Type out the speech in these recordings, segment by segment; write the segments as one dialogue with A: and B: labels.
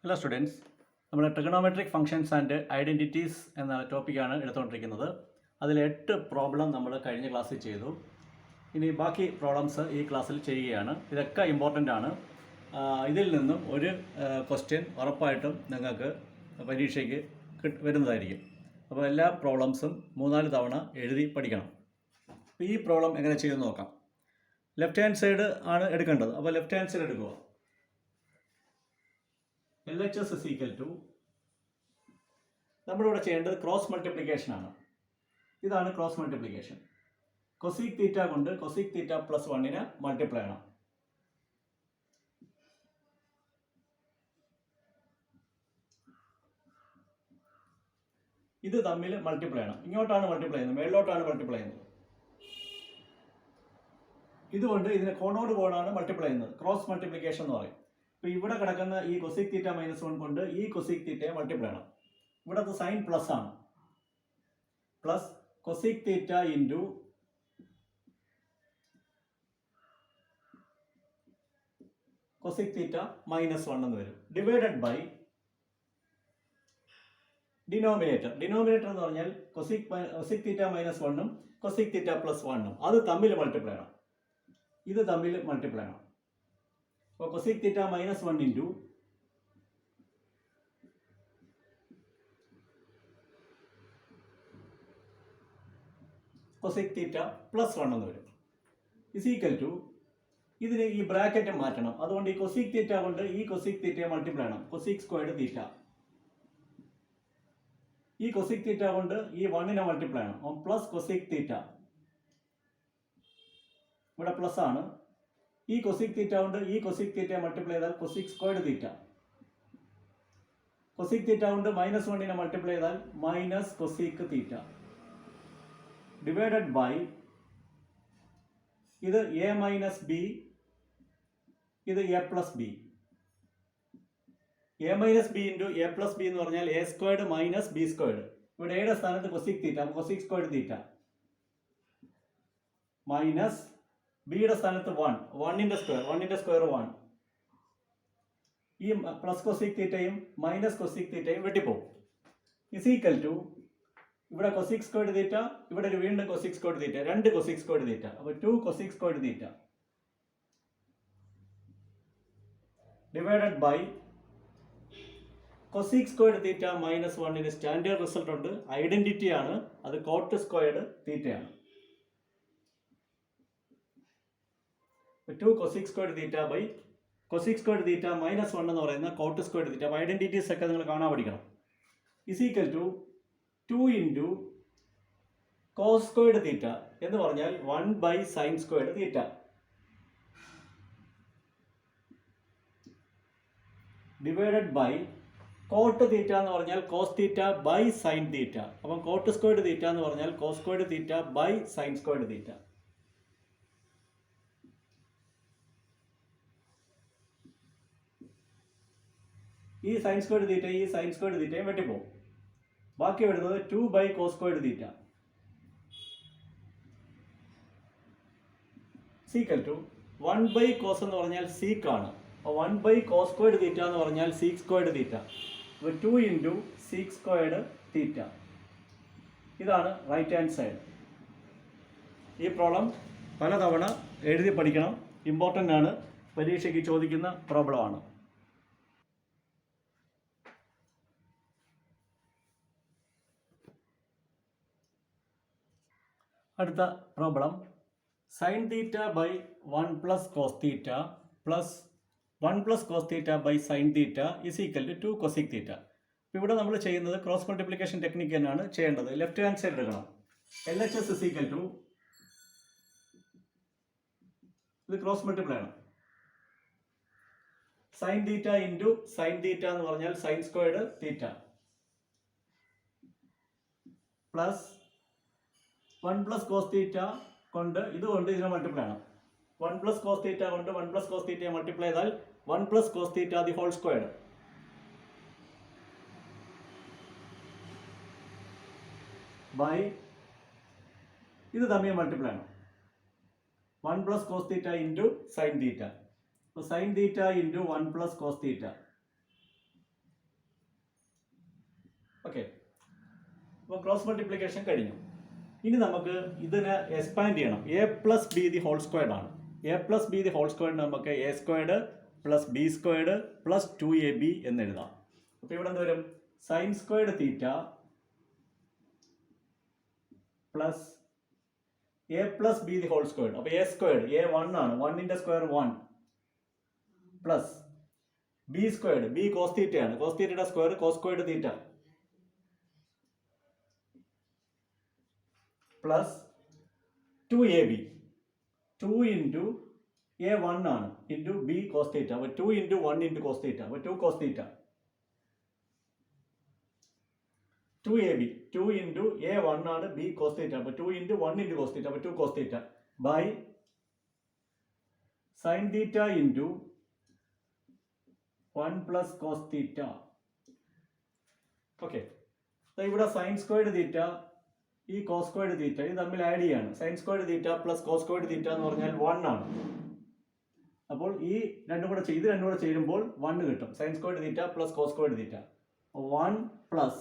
A: Hello students, നമ്മുടെ trigonometric functions and identities എന്ന ടോപ്പിക്കാണ് എടുത്തുകൊണ്ടിരിക്കുന്നത്. അതിൽ 8 പ്രോബ്ലം നമ്മൾ കഴിഞ്ഞ ക്ലാസ്സിൽ ചെയ്തു. ഇനി ബാക്കി പ്രോബ്ലംസ് ഈ ക്ലാസ്സിൽ ചെയ്യുകയാണ്. ഇതൊക്കെ ഇമ്പോർട്ടൻ്റ് ആണ്. ഇതിൽ നിന്നും ഒരു ക്വസ്റ്റ്യൻ ഉറപ്പായിട്ടും നിങ്ങൾക്ക് പരീക്ഷയ്ക്ക് വരുന്നതായിരിക്കും. അപ്പോൾ എല്ലാ പ്രോബ്ലംസും 3-4 തവണ എഴുതി പഠിക്കണം. അപ്പോൾ ഈ പ്രോബ്ലം എങ്ങനെ ചെയ്യുമെന്ന് നോക്കാം. ലെഫ്റ്റ് ഹാൻഡ് സൈഡ് ആണ് എടുക്കേണ്ടത്. അപ്പോൾ ലെഫ്റ്റ് ഹാൻഡ് സൈഡ് എടുക്കുക. LHS is equal to, നമ്മളിവിടെ ചെയ്യേണ്ടത് ക്രോസ് മൾട്ടിപ്ലിക്കേഷൻ ആണ്. ഇതാണ് ക്രോസ് മൾട്ടിപ്ലിക്കേഷൻ. കൊസീക് തീറ്റ കൊണ്ട് കൊസീക് തീറ്റ പ്ലസ് 1 മൾട്ടിപ്ലൈ ചെയ്യണം. ഇത് തമ്മിൽ മൾട്ടിപ്ലൈ ചെയ്യണം. ഇങ്ങോട്ടാണ് മൾട്ടിപ്ലൈ ചെയ്യുന്നത്, മേളിലോട്ടാണ് മൾട്ടിപ്ലൈ ചെയ്യുന്നത്. ഇതുകൊണ്ട് ഇതിനെ കോണോട് കോണാണ് മൾട്ടിപ്ലൈ ചെയ്യുന്നത്. ക്രോസ് മൾട്ടിപ്ലിക്കേഷൻ എന്ന് പറയും. ഇപ്പോൾ ഇവിടെ കിടക്കുന്ന ഈ കൊസീക് തീറ്റ -1 കൊണ്ട് ഈ കൊസീക് തീറ്റയെ മൾട്ടിപ്ലൈ ചെയ്യണം. ഇവിടുത്തെ സൈൻ പ്ലസ് ആണ്. Plus cosec theta into cosec theta -1 എന്ന് വരും. Divided by denominator. ഡിനോമിനേറ്റർ എന്ന് പറഞ്ഞാൽ cosec theta -1 cosec theta plus 1 അത് തമ്മിൽ മൾട്ടിപ്ലൈ ചെയ്യണം. ഇത് തമ്മിൽ മൾട്ടിപ്ലൈ ചെയ്യണം. അപ്പോൾ cosec theta -1 into cosec theta plus 1 എന്ന് വരും. ഇസ് ഈക്വൽ ടു, ഇതിന് ഈ ബ്രാക്കറ്റ് മാറ്റണം. അതുകൊണ്ട് ഈ കൊസീക് തീറ്റ കൊണ്ട് ഈ കൊസീക് തീറ്റയെ മൾട്ടിപ്ലൈ ചെയ്യണം. Cosec squared theta. ഈ കൊസീക് തീറ്റ കൊണ്ട് ഈ 1 മൾട്ടിപ്ലൈ ചെയ്യണം. Plus cosec theta. ഇവിടെ പ്ലസ് ആണ്. ഈ കൊസീക് തീറ്റ കൊണ്ട് ഈ കൊസീക് തീറ്റയെ മൾട്ടിപ്ലൈ ചെയ്താൽ cosec squared theta. Cosec theta കൊണ്ട് -1 മൾട്ടിപ്ലൈ ചെയ്താൽ minus cosec theta. Divided by ഇത് a മൈനസ് ബി, ഇത് a plus B. a minus B into a plus B എന്ന് പറഞ്ഞാൽ a squared minus B squared. ഇവിടെ എയുടെ സ്ഥാനത്ത് cosec theta, cosec squared theta minus ബിയുടെ സ്ഥാനത്ത് 1 സ്ക്വയർ 1. ഈ പ്ലസ് കൊസീക് തീറ്റയും മൈനസ് കൊസീക് തീറ്റയും വെട്ടിപ്പോകും. ഇസ് ഈക്വൽ ടു, ഇവിടെ കൊസീക് സ്ക്വയർഡ് തീറ്റ, ഇവിടെ ഒരു വീണ്ടും cosec squared theta, 2 cosec squared theta. അപ്പോൾ 2 cosec squared theta divided by cosec squared theta -1 standard result ഉണ്ട്, ഐഡന്റിറ്റി ആണ്. അത് കോട്ട് സ്ക്വയർഡ് തീറ്റയാണ്. 2 cosec squared theta by cosec squared theta -1 എന്ന് പറയുന്ന കോട്ട് സ്ക്വയർഡ് തീറ്റ. അപ്പോൾ ഐഡന്റിറ്റീസ് ഒക്കെ നിങ്ങൾ കാണാൻ പഠിക്കണം. Is equal to 2 into cos squared theta എന്ന് പറഞ്ഞാൽ 1 by sine squared theta. Divided by cot theta എന്ന് പറഞ്ഞാൽ cos theta by sine theta. അപ്പം കോട്ട് സ്ക്വയർഡ് തീറ്റ എന്ന് പറഞ്ഞാൽ cos squared theta by sine squared theta. ഈ സൈൻ സ്ക്വയർഡ് തീറ്റ ഈ sine squared തീറ്റയും വെട്ടിപ്പോകും. ബാക്കി വരുന്നത് 2 by cos squared theta is equal to 1 by cos എന്ന് പറഞ്ഞാൽ സീക്ക് ആണ്. 1 ബൈ കോസ് സ്ക്വയർഡ് തീറ്റ എന്ന് പറഞ്ഞാൽ സീക്ക് സ്ക്വയർഡ് തീറ്റ. അപ്പോൾ 2 ഇൻറ്റു സീക്ക് സ്ക്വയർഡ് തീറ്റ. ഇതാണ് റൈറ്റ് ഹാൻഡ് സൈഡ്. ഈ പ്രോബ്ലം പലതവണ എഴുതി പഠിക്കണം. ഇമ്പോർട്ടൻ്റ് ആണ്, പരീക്ഷയ്ക്ക് ചോദിക്കുന്ന പ്രോബ്ലമാണ്. അടുത്ത problem, sine theta by 1 plus cos theta plus 1 plus cos theta by sine theta is equal to 2 cosec theta. ഇവിടെ നമ്മൾ ചെയ്യുന്നത് ക്രോസ് മൾട്ടിപ്ലിക്കേഷൻ ടെക്നിക്ക് തന്നെയാണ് ചെയ്യേണ്ടത്. ലെഫ്റ്റ് ഹാൻഡ് സൈഡ് എടുക്കണം. LHS ഇസ് ഈക്വൽ ടു, ഇത് ക്രോസ് മൾട്ടിപ്ലൈ ആണ്. Sine theta into sine theta എന്ന് പറഞ്ഞാൽ sine squared theta plus 1 plus cos തീറ്റ കൊണ്ട് ഇതുകൊണ്ട് ഇതിനെ മൾട്ടിപ്ലൈ ചെയ്യണം. 1 പ്ലസ് കോസ് തീറ്റ കൊണ്ട് 1 പ്ലസ് കോസ് തീറ്റയെ മൾട്ടിപ്ലൈ ചെയ്താൽ 1 plus cos theta the whole squared by ഇത് തമ്മിൽ മൾട്ടിപ്ലൈ ചെയ്യണം. 1 plus cos theta into sine theta. So sin theta into 1 plus cos theta. Okay, അപ്പോൾ ക്രോസ് മൾട്ടിപ്ലിക്കേഷൻ കഴിഞ്ഞു. ഇനി നമുക്ക് ഇതിനെ എക്സ്പാൻഡ് ചെയ്യണം. A plus B the whole squared ആണ്. A plus B the whole squared നമുക്ക് a squared plus B squared plus 2ab എന്ന് എഴുതാം. അപ്പോൾ ഇവിടെ എന്ത് വരും? Sine squared theta plus a plus B the whole squared. അപ്പോൾ എ സ്ക്വയർഡ് എ 1 ആണ്, 1ന്റെ square 1 plus B squared b cos തീറ്റയാണ്, കോസ് തീറ്റയുടെ square cos squared theta plus 2ab 2 into a 1 ആണ് ഇൻറ്റു ബി കോസ് തീറ്റ. അപ്പോൾ 2 into 1 into cos theta, അപ്പോൾ 2 cos theta 2ab 2 into a 1 ആണ് B cos theta, അപ്പോൾ 2 into 1 into cos theta, അപ്പോൾ 2 cos theta by sine theta into 1 plus cos theta. Okay, ഇവിടെ sine squared theta ഈ cos squared theta ഇത് തമ്മിൽ add ചെയ്യാണ്. Sine squared theta plus cos squared theta എന്ന് പറഞ്ഞാൽ 1 ആണ്. അപ്പോൾ ഈ രണ്ടും കൂടെ ചേരുമ്പോൾ 1 കിട്ടും. Sine squared theta plus cos squared theta 1 plus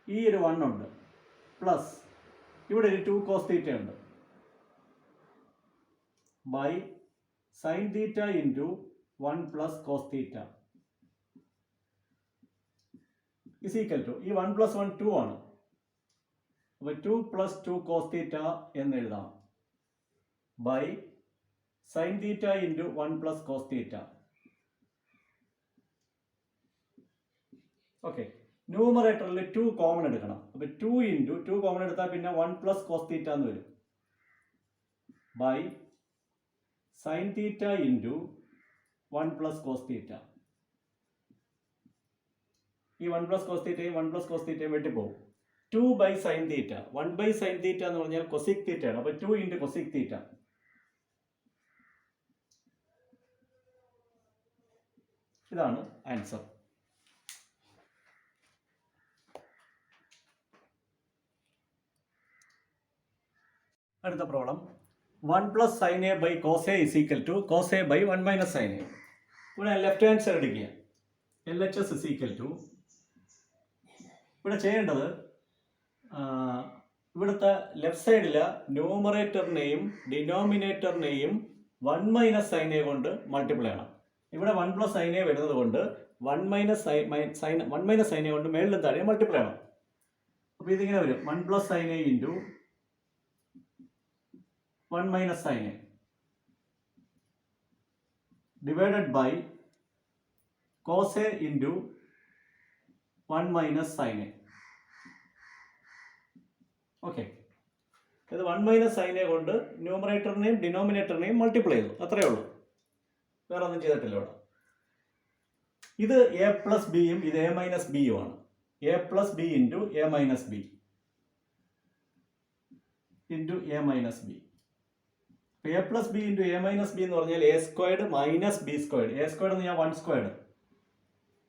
A: ഈ ഒരു 1 ഉണ്ട് പ്ലസ് ഇവിടെ ഒരു 2 കോസ് തീറ്റ ഉണ്ട് by sine theta into 1 plus cos theta is equal to ഈ 1 പ്ലസ് 1 2 ആണ്. അപ്പോൾ 2 പ്ലസ് 2 കോസ് തീറ്റ എന്ന് എഴുതാം by sine theta into 1 plus cos theta. Okay, ന്യൂമറേറ്ററിൽ 2 കോമൺ എടുക്കണം. അപ്പോൾ 2 ഇൻറ്റു 2 കോമൺ എടുത്താൽ പിന്നെ 1 പ്ലസ് കോസ് തീറ്റ എന്ന് വരും by sine theta into 1 plus cos theta. ഈ 1 പ്ലസ് കോസ് തീറ്റയും 1 പ്ലസ് കോസ് തീറ്റയും വെട്ടിപ്പോകും. 2 by sine theta 1 by sine theta എന്ന് പറഞ്ഞാൽ കൊസിക് തീറ്റയാണ്. അപ്പോൾ 2 ഇൻറ്റു കൊസിക് തീറ്റ. ഇതാണ് ആൻസർ. അടുത്ത problem 1 plus sine A by cos A is equal to cos A by 1 minus sine A. ഇവിടെ ലെഫ്റ്റ് ഹാൻഡ് സൈഡ് എടുക്കുക. LHS ഇസ് ഈക്വൽ ടു ഇവിടെ ചെയ്യേണ്ടത് ഇവിടുത്തെ ലെഫ്റ്റ് സൈഡിൽ ന്യൂമറേറ്ററിനെയും ഡിനോമിനേറ്ററിനെയും 1 മൈനസ് സൈൻ എ കൊണ്ട് മൾട്ടിപ്ലൈ ചെയ്യണം. ഇവിടെ 1 പ്ലസ് സൈൻ എ വരുന്നത് കൊണ്ട് 1 മൈനസ് സൈൻ എ കൊണ്ട് മേളിലും താഴെ മൾട്ടിപ്ലൈ ചെയ്യണം. അപ്പോൾ ഇതിങ്ങനെ വരും 1 plus sine A into 1 minus sine A divided by cos A into 1 minus sine A. Okay, ഇത് 1 മൈനസ് സൈൻ എ കൊണ്ട് ന്യൂമറേറ്ററിനെയും ഡിനോമിനേറ്ററിനെയും മൾട്ടിപ്ലൈ ചെയ്തു, അത്രയേ ഉള്ളൂ, വേറെ ഒന്നും ചെയ്തിട്ടില്ല ഇവിടെ. ഇത് എ പ്ലസ് ബിയും ഇത് എ മൈനസ് ബിയും ആണ്. A plus B into A minus B into A minus B. A plus B into A minus B എന്ന് പറഞ്ഞാൽ A squared minus B squared. A squared എന്ന് പറഞ്ഞാൽ 1 സ്ക്വയർഡ്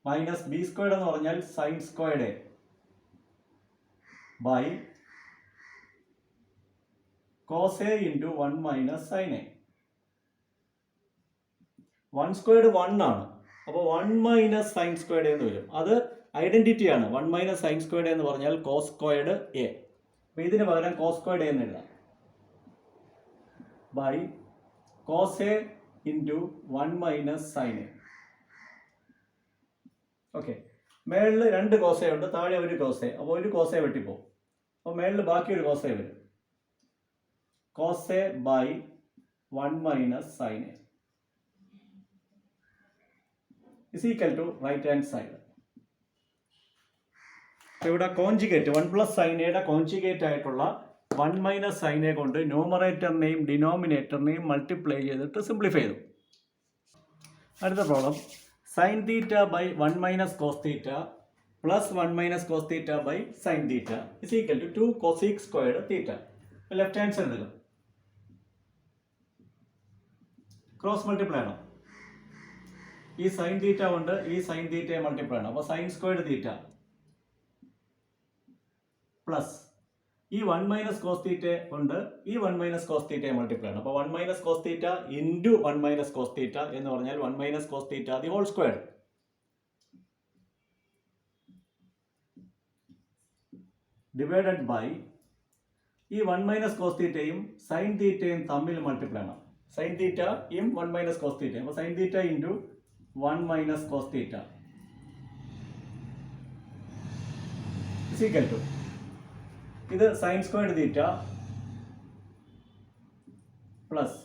A: മൈനസ് ബി സ്ക്വയർഡ് എന്ന് പറഞ്ഞാൽ sine squared by cos A into 1 minus sine A. 1 squared 1 ആണ്, അപ്പോൾ 1 minus sign squared എന്ന് വരും. അത് ഐഡന്റിറ്റി ആണ്. 1 മൈനസ് സൈൻ സ്ക്വയർഡ് എന്ന് പറഞ്ഞാൽ കോസ് സ്ക്വയർഡ് എ. അപ്പോൾ ഇതിന് പകരം കോസ് സ്ക്വയർഡ് എന്ന് എഴുതാം by cos A into 1 minus sine A. Okay, മേളിൽ 2 കോസേ ഉണ്ട്, താഴെ ഒരു കോസേ. അപ്പോൾ ഒരു കോസേ വെട്ടിപ്പോവും. അപ്പോൾ മേളിൽ ബാക്കി ഒരു കോസേ വരും. Cos a by 1 minus sine a is equal to right hand side. ഇവിടെ കോഞ്ചുഗേറ്റ് 1 പ്ലസ് സൈൻ എയുടെ കോഞ്ചുഗേറ്റ് ആയിട്ടുള്ള 1 മൈനസ് സൈൻ എ കൊണ്ട് ന്യൂമറേറ്ററിനെയും ഡിനോമിനേറ്ററിനെയും മൾട്ടിപ്ലൈ ചെയ്തിട്ട് സിംപ്ലിഫൈ ചെയ്തു. അടുത്ത problem sine theta by 1 minus cos theta plus 1 minus cos theta by sine theta is equal to 2 cosec squared theta. Left hand side എടുക്കും, cross multiply ആണ്. ഈ sine theta കൊണ്ട് ഈ sign തീറ്റയെ മൾട്ടിപ്ലൈ ആണ്. അപ്പോൾ സൈൻ സ്ക്വയർഡ് തീറ്റ പ്ലസ് ഈ 1 minus cos തീറ്റ കൊണ്ട് ഈ 1 മൈനസ് കോസ് തീറ്റയെ മൾട്ടിപ്ലൈ ആണ്. അപ്പോൾ 1 minus cos theta into 1 minus cos theta എന്ന് പറഞ്ഞാൽ 1 minus cos theta the whole squared divided by ഈ 1 മൈനസ് കോസ് തീറ്റയും സൈൻ തീറ്റയും തമ്മിൽ മൾട്ടിപ്ലൈ ആണ്. സൈൻ തീറ്റയും 1 മൈനസ് കോസ് തീറ്റയും. അപ്പോൾ sine theta into 1 minus cos theta is equal to ഇത് സൈൻ സ്ക്വയർഡ് തീറ്റ പ്ലസ്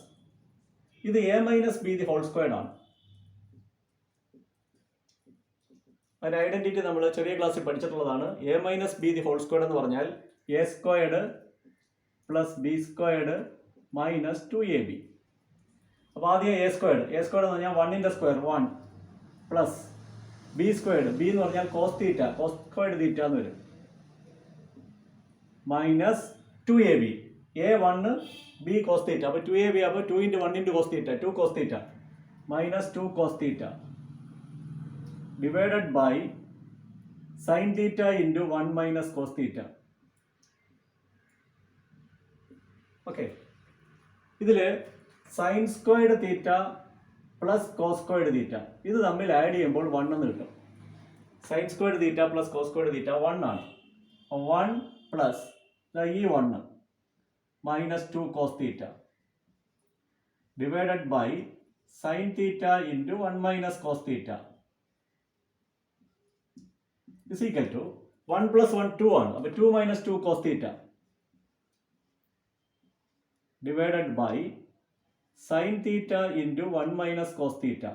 A: ഇത് A minus B the whole squared ആണ്. അതിൻ്റെ ഐഡൻറ്റിറ്റി നമ്മൾ ചെറിയ ക്ലാസ്സിൽ പഠിച്ചിട്ടുള്ളതാണ്. A minus B the whole squared എന്ന് പറഞ്ഞാൽ A squared plus B squared minus 2ab. അപ്പോൾ ആദ്യം എ സ്ക്വയർഡ് എന്ന് പറഞ്ഞാൽ 1 square 1 plus B squared b എന്ന് പറഞ്ഞാൽ കോസ് സ്ക്വയർഡ് തീറ്റ എന്ന് വരും minus 2ab. A 1 b cos theta. അപ്പോൾ 2ab അപ്പോൾ 2 × 1 × cos theta 2 cos theta minus 2 cos theta divided by sine theta into 1 minus cos theta. Okay, ഇതിൽ sine squared theta plus cos squared theta ഇത് തമ്മിൽ add ചെയ്യുമ്പോൾ 1 എന്ന് കിട്ടും. Sine squared theta plus cos squared theta 1 ആണ്. 1 plus ഈ 1 minus 2 cos theta divided by sine theta into 1 minus cos theta is equal to 1 plus 1 2 ആണ്. അപ്പോൾ 2 minus 2 cos theta divided by sine theta into 1 minus cos theta.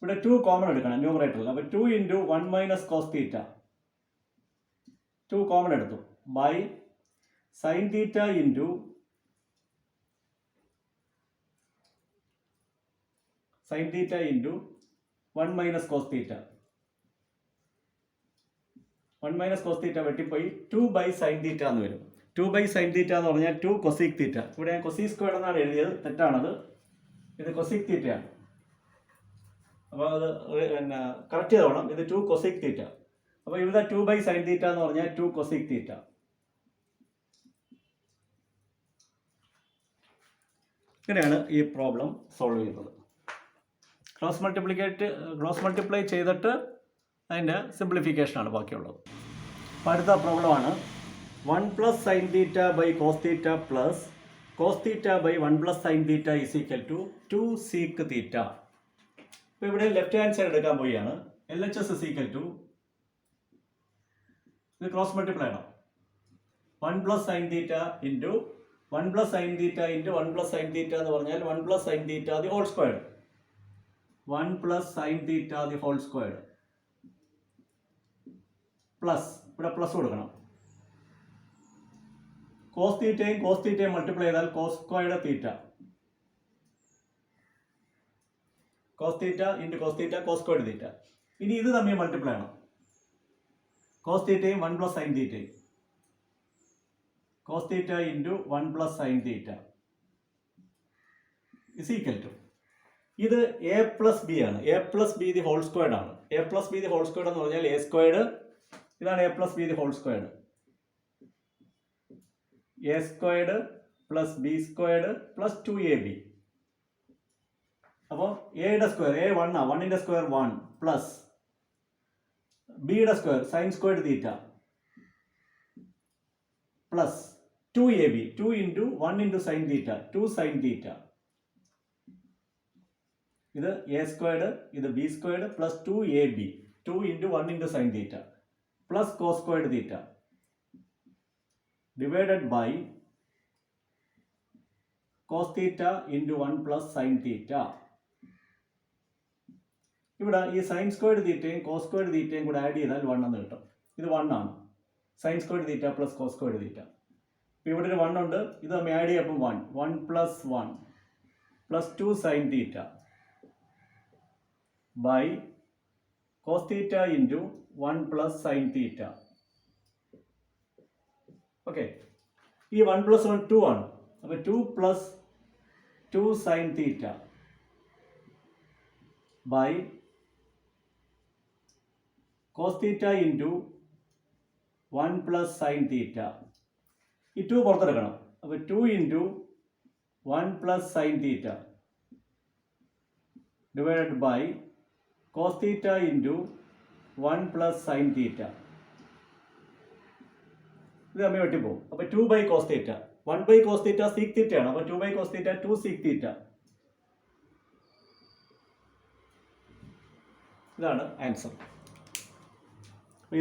A: ഇവിടെ 2 common എടുക്കണം ന്യൂമറേറ്ററിൽ. അപ്പോൾ 2 into 1 minus cos theta 2 common എടുത്തു by sine theta into sine theta into 1 minus cos theta. 1 minus cos theta വെട്ടിപ്പോയി 2 by sine theta എന്ന് വരും. 2 by sine theta എന്ന് പറഞ്ഞാൽ 2 കൊസീക് തീറ്റ. ഇവിടെ ഞാൻ കൊസീക് സ്ക്വയർഡ് എന്നാണ് എഴുതിയത്, തെറ്റാണത്. ഇത് കൊസീക് തീറ്റയാണ്. അപ്പോൾ അത് പിന്നെ കറക്റ്റ് ചെയ്തോണം. ഇത് 2 കൊസീക് തീറ്റ. അപ്പോൾ ഇവിടെ 2 ബൈ സൈൻ തീറ്റ എന്ന് പറഞ്ഞാൽ 2 കൊസീക് തീറ്റ. ഇങ്ങനെയാണ് ഈ പ്രോബ്ലം സോൾവ് ചെയ്യുന്നത്. ക്രോസ് മൾട്ടിപ്ലൈ ചെയ്തിട്ട് അതിൻ്റെ സിംപ്ലിഫിക്കേഷനാണ് ബാക്കിയുള്ളത്. അപ്പോൾ അടുത്ത പ്രോബ്ലമാണ് 1 plus sine theta by cos theta plus cos theta by 1 plus sine theta is equal to 2 sec theta. ഇപ്പോൾ ഇവിടെ ലെഫ്റ്റ് ഹാൻഡ് സൈഡ് എടുക്കാൻ പോവുകയാണ്. LHS ഇസ് ഈക്വൽ ടു ഇത് ക്രോസ് മൾട്ടിപ്ലൈ ആണ്. 1 plus sine theta into 1 plus sine theta into 1 plus sine theta എന്ന് പറഞ്ഞാൽ 1 plus sine theta the whole squared 1 plus sine theta the whole squared plus ഇവിടെ plus കൊടുക്കണം. Cos തീറ്റയും multiply ചെയ്താൽ cos squared theta. Cos theta into cos theta cos squared theta. ഇനി ഇത് തമ്മിൽ multiply ആണ്. കോസ് തീറ്റയും 1 പ്ലസ് സൈൻ തീറ്റയും cos theta into 1 plus sine theta is equal to ഇത് എ പ്ലസ് ബി ആണ്. A plus B the whole squared ആണ്. A plus B the whole squared എന്ന് പറഞ്ഞാൽ എ സ്ക്വയർഡ്. ഇതാണ് A plus B the whole squared. A squared plus B squared plus 2ab. അപ്പോൾ എയുടെ square A 1 ആണ്. 1ൻ്റെ square 1 plus ബിയുടെ square sine squared theta plus 2ab 2 into 1 into sine theta 2 sine theta. ഇത് A squared ഇത് B squared plus 2ab 2 into 1 into sine theta plus cos squared theta divided by cos theta into 1 plus sine തീറ്റ. ഇവിടെ ഈ sine squared തീറ്റയും cos squared തീറ്റയും കൂടെ add ചെയ്താൽ 1 എന്ന് കിട്ടും. ഇത് 1 ആണ്. Sine squared theta plus cos squared theta. ഇപ്പോൾ ഇവിടെ ഒരു 1 ഉണ്ട്. ഇത് നമ്മൾ ആഡ് ചെയ്യപ്പോൾ 1 plus 1 plus 2 sine theta by cos theta into 1 plus sine theta. Okay, ഈ 1 പ്ലസ് 1 2 ആണ്. അപ്പോൾ 2 plus 2 sine theta by cos theta into 1 plus sine theta. ഈ 2 പുറത്തെടുക്കണം. അപ്പോൾ 2 into 1 plus sine theta divided by cos theta into 1 plus sine theta. ഇത് തമ്മിൽ വെട്ടിപ്പോകും. അപ്പോൾ 2 by cos theta. 1 by cos theta sec തീറ്റയാണ്. അപ്പോൾ 2 by cos theta 2 sec theta. ഇതാണ് ആൻസർ.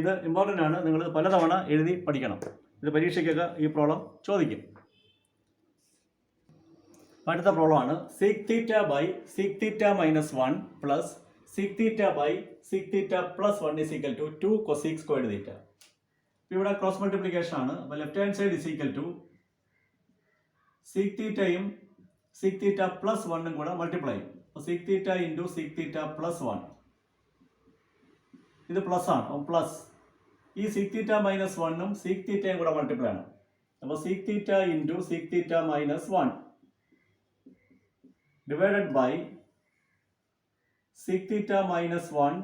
A: ഇത് ഇമ്പോർട്ടൻ്റ് ആണ്. നിങ്ങൾ പലതവണ എഴുതി പഠിക്കണം. ഇത് പരീക്ഷയ്ക്കൊക്കെ ഈ പ്രോബ്ലം ചോദിക്കും. അടുത്ത പ്രോബ്ലമാണ് sec theta by sec theta minus 1 plus sec theta by sec theta plus 1 is equal to 2 cosec squared theta. ഇവിടെ ക്രോസ് മൾട്ടിപ്ലിക്കേഷൻ ആണ്. അപ്പോൾ left hand side is equal to sec തീറ്റയും സീക് തീറ്റ പ്ലസ് 1ഉം കൂടെ multiply ചെയ്യും. അപ്പോൾ sec theta into sec theta plus 1. ഇത് plus ആണ്. അപ്പോൾ പ്ലസ് ഈ സീക് തീറ്റ മൈനസ് 1ഉം സീക് തീറ്റയും കൂടെ മൾട്ടിപ്ലൈ ആണ്. അപ്പോൾ sec theta into sec theta minus 1 divided by sec theta minus 1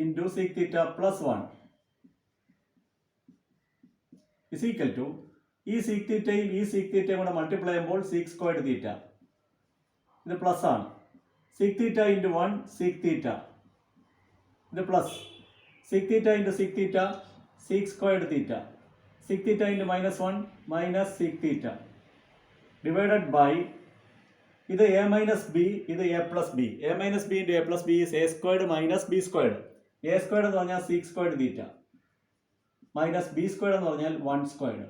A: into sec theta plus 1 is equal to ഈ sec thetaയും ഈ sec thetaയും കൂടെ മൾട്ടിപ്ലൈ ചെയ്യുമ്പോൾ sec സ്ക്വയർഡ് തീറ്റ. ഇത് പ്ലസ് ആണ്. sec theta into 1 sec theta. ഇത് plus sec theta into sec theta sec squared theta. sec theta into minus 1 minus sec theta divided by ഇത് A minus B, ഇത് A plus B. A minus B into A plus B is A squared minus B squared. A squared എന്ന് പറഞ്ഞാൽ sec squared theta minus B squared എന്ന് പറഞ്ഞാൽ 1 squared.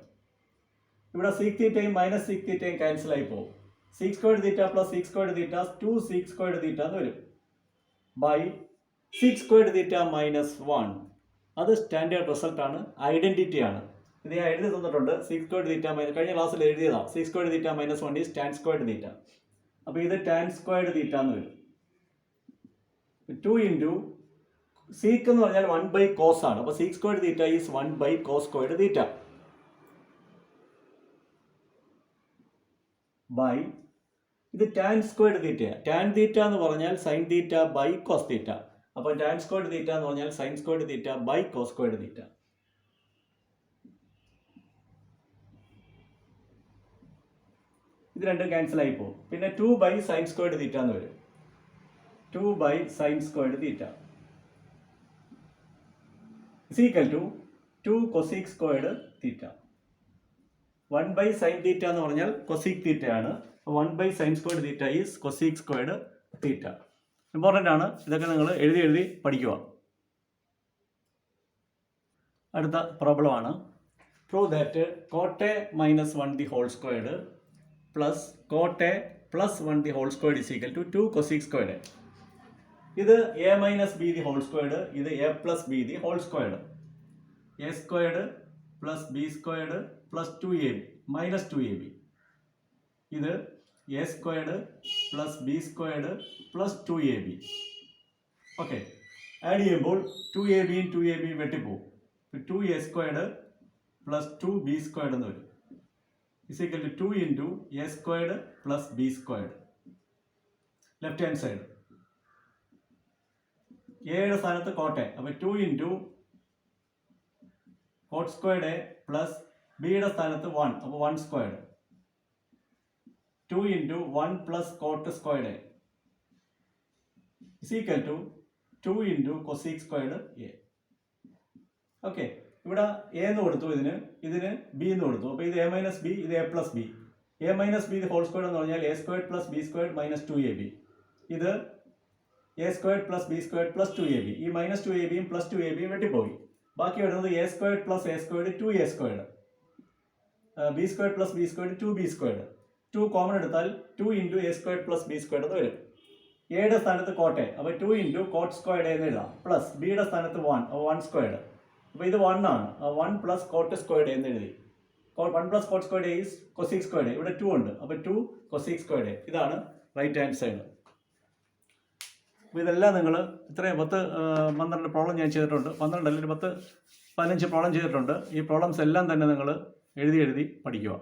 A: ഇവിടെ seek തീറ്റയും minus seek തീറ്റയും cancel ആയി പോകും. Sec squared theta plus sec squared theta 2 sec squared theta എന്ന് വരും. By sec squared theta minus 1. അത് സ്റ്റാൻഡേർഡ് റിസൾട്ടാണ്, ഐഡൻറ്റിറ്റി ആണ്. ഇത് ഞാൻ എഴുതി തന്നിട്ടുണ്ട്. സീക് സ്ക്വയർഡ് തീറ്റ മൈനസ്, കഴിഞ്ഞ ക്ലാസ്സിൽ എഴുതിയതാണ്. Sec squared theta minus 1 is tan squared theta. അപ്പോൾ ഇത് ടാൻ സ്ക്വയർഡ് തീറ്റ എന്ന് വരും. 2 ഇൻറ്റു സീക്ക് എന്ന് പറഞ്ഞാൽ 1 ബൈ കോസ് ആണ്. അപ്പോൾ sec squared theta is 1 by cos squared theta by ഇത് ടാൻ സ്ക്വയർഡ് തീറ്റയാണ്. ടാൻ തീറ്റ എന്ന് പറഞ്ഞാൽ sine theta by cos theta. അപ്പോൾ ടാൻ സ്ക്വയർഡ് തീറ്റ എന്ന് പറഞ്ഞാൽ sine squared theta by cos squared theta. ഇത് രണ്ടും ക്യാൻസൽ ആയി പോകും. പിന്നെ 2 ബൈ സൈൻ സ്ക്വയർഡ് തീറ്റ എന്ന് വരും. 2 by sine squared theta is equal to 2 cosec squared theta. 1 by sine theta എന്ന് പറഞ്ഞാൽ കൊസീക് തീറ്റയാണ്. 1 by sine squared theta is cosec squared theta. Important ആണ്. ഇതൊക്കെ നിങ്ങൾ എഴുതി പഠിക്കുക. അടുത്ത പ്രോബ്ലമാണ് prove that cot A minus 1 the whole squared plus cot A plus 1 the whole squared is equal to 2 cosec squared. ഇത് A minus B the whole squared, ഇത് A plus B the whole squared. A squared plus B squared plus 2ab minus 2ab. ഇത് A squared plus B squared plus 2ab. Okay, add ചെയ്യുമ്പോൾ 2abയും 2abയും വെട്ടിപ്പോവും. 2a squared plus 2b squared എന്ന് വരും. is equal to 2 into a squared plus b squared. Left hand side എയുടെ സ്ഥാനത്ത് കോട്ടെ. അപ്പോൾ 2 into cot squared A plus ബിയുടെ സ്ഥാനത്ത് 1, അപ്പോൾ 1 squared. 2 into 1 plus cot squared A is equal to 2 into cosec squared A. Okay, ഇവിടെ A എന്ന് കൊടുത്തു, ഇതിന് ബി എന്ന് കൊടുത്തു. അപ്പോൾ ഇത് എ മൈനസ് ബി, ഇത് A plus B. A minus B whole squared എന്ന് പറഞ്ഞാൽ A squared plus B squared minus 2ab. ഇത് A squared plus B squared plus 2ab. ഈ മൈനസ് 2abയും പ്ലസ് 2abയും വെട്ടിപ്പോയി. ബാക്കി വരുന്നത് A squared plus A squared 2a squared, B squared plus B squared 2b squared. 2 common എടുത്താൽ 2 into A squared plus B squared എന്ന് വരും. എയുടെ സ്ഥാനത്ത് കോട്ടെ, അപ്പോൾ 2 ഇൻറ്റു കോട്ട് സ്ക്വയർഡ് എന്ന് എഴുതാം. പ്ലസ് ബിയുടെ സ്ഥാനത്ത് 1, അപ്പോൾ 1 സ്ക്വയർഡ്. അപ്പോൾ ഇത് 1 ആണ്. 1 പ്ലസ് കോട്ട് സ്ക്വയർഡ് എന്ന് എഴുതി. 1 plus cot squared is cosec squared. ഇവിടെ 2 ഉണ്ട്, അപ്പോൾ 2 കൊസീക് സ്ക്വയർഡ്. ഇതാണ് റൈറ്റ് ഹാൻഡ് സൈഡ്. അപ്പോൾ ഇതെല്ലാം നിങ്ങൾ ഇത്രയും 10-12 പ്രോബ്ലം ഞാൻ ചെയ്തിട്ടുണ്ട്. 12 അല്ലെങ്കിൽ 10-15 പ്രോബ്ലം ചെയ്തിട്ടുണ്ട്. ഈ പ്രോബ്ലംസ് എല്ലാം തന്നെ നിങ്ങൾ എഴുതി പഠിക്കുക.